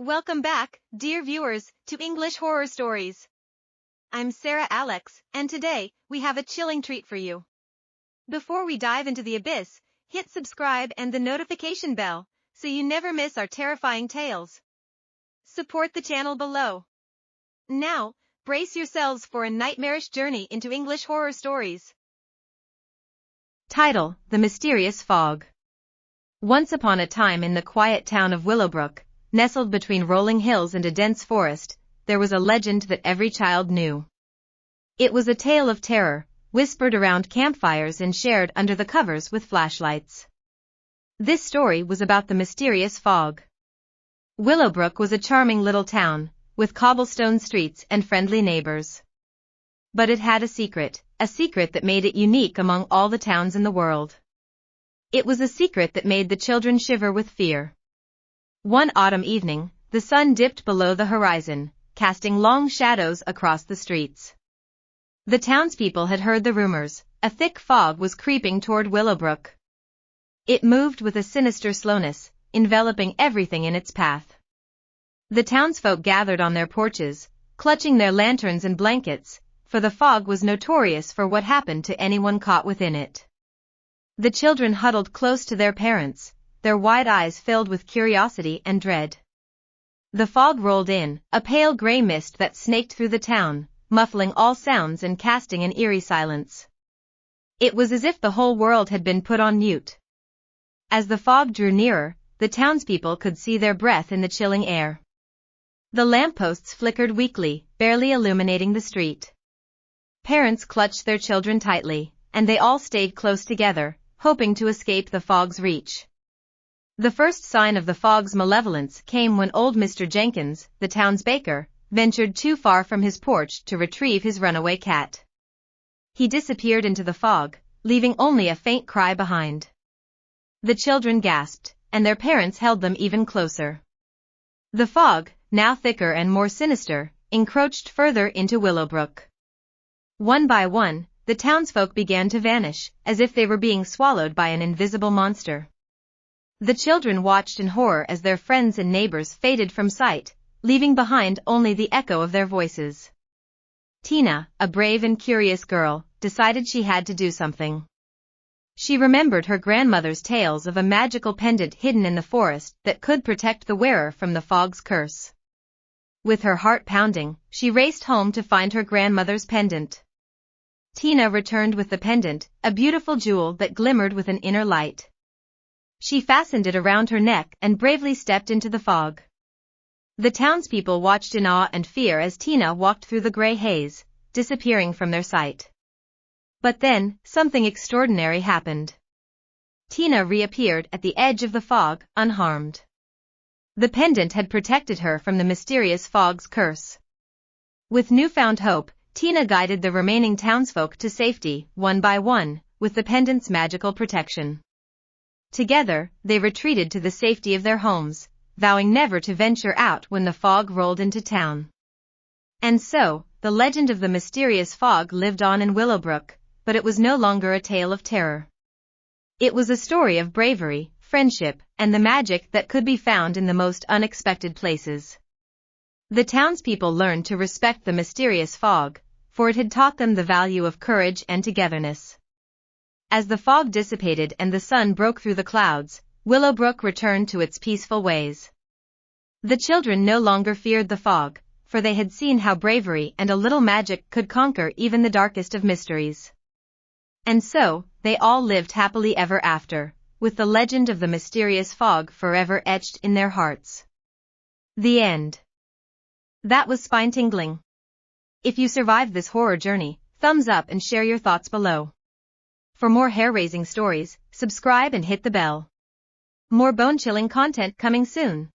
Welcome back, dear viewers, to English Horror Stories. I'm Sarah Alex, and today, we have a chilling treat for you. Before we dive into the abyss, hit subscribe and the notification bell, so you never miss our terrifying tales. Support the channel below. Now, brace yourselves for a nightmarish journey into English horror stories. Title: The Mysterious Fog. Once upon a time in the quiet town of Willowbrook, nestled between rolling hills and a dense forest, there was a legend that every child knew. It was a tale of terror, whispered around campfires and shared under the covers with flashlights. This story was about the mysterious fog. Willowbrook was a charming little town, with cobblestone streets and friendly neighbors. But it had a secret that made it unique among all the towns in the world. It was a secret that made the children shiver with fear. One autumn evening, the sun dipped below the horizon, casting long shadows across the streets. The townspeople had heard the rumors. A thick fog was creeping toward Willowbrook. It moved with a sinister slowness, enveloping everything in its path. The townsfolk gathered on their porches, clutching their lanterns and blankets, for the fog was notorious for what happened to anyone caught within it. The children huddled close to their parents, their wide eyes filled with curiosity and dread. The fog rolled in, a pale gray mist that snaked through the town, muffling all sounds and casting an eerie silence. It was as if the whole world had been put on mute. As the fog drew nearer, the townspeople could see their breath in the chilling air. The lampposts flickered weakly, barely illuminating the street. Parents clutched their children tightly, and they all stayed close together, hoping to escape the fog's reach. The first sign of the fog's malevolence came when old Mr. Jenkins, the town's baker, ventured too far from his porch to retrieve his runaway cat. He disappeared into the fog, leaving only a faint cry behind. The children gasped, and their parents held them even closer. The fog, now thicker and more sinister, encroached further into Willowbrook. One by one, the townsfolk began to vanish, as if they were being swallowed by an invisible monster. The children watched in horror as their friends and neighbors faded from sight, leaving behind only the echo of their voices. Tina, a brave and curious girl, decided she had to do something. She remembered her grandmother's tales of a magical pendant hidden in the forest that could protect the wearer from the fog's curse. With her heart pounding, she raced home to find her grandmother's pendant. Tina returned with the pendant, a beautiful jewel that glimmered with an inner light. She fastened it around her neck and bravely stepped into the fog. The townspeople watched in awe and fear as Tina walked through the gray haze, disappearing from their sight. But then, something extraordinary happened. Tina reappeared at the edge of the fog, unharmed. The pendant had protected her from the mysterious fog's curse. With newfound hope, Tina guided the remaining townsfolk to safety, one by one, with the pendant's magical protection. Together, they retreated to the safety of their homes, vowing never to venture out when the fog rolled into town. And so, the legend of the mysterious fog lived on in Willowbrook, but it was no longer a tale of terror. It was a story of bravery, friendship, and the magic that could be found in the most unexpected places. The townspeople learned to respect the mysterious fog, for it had taught them the value of courage and togetherness. As the fog dissipated and the sun broke through the clouds, Willowbrook returned to its peaceful ways. The children no longer feared the fog, for they had seen how bravery and a little magic could conquer even the darkest of mysteries. And so, they all lived happily ever after, with the legend of the mysterious fog forever etched in their hearts. The end. That was Spine-Tingling. If you survived this horror journey, thumbs up and share your thoughts below. For more hair-raising stories, subscribe and hit the bell. More bone-chilling content coming soon.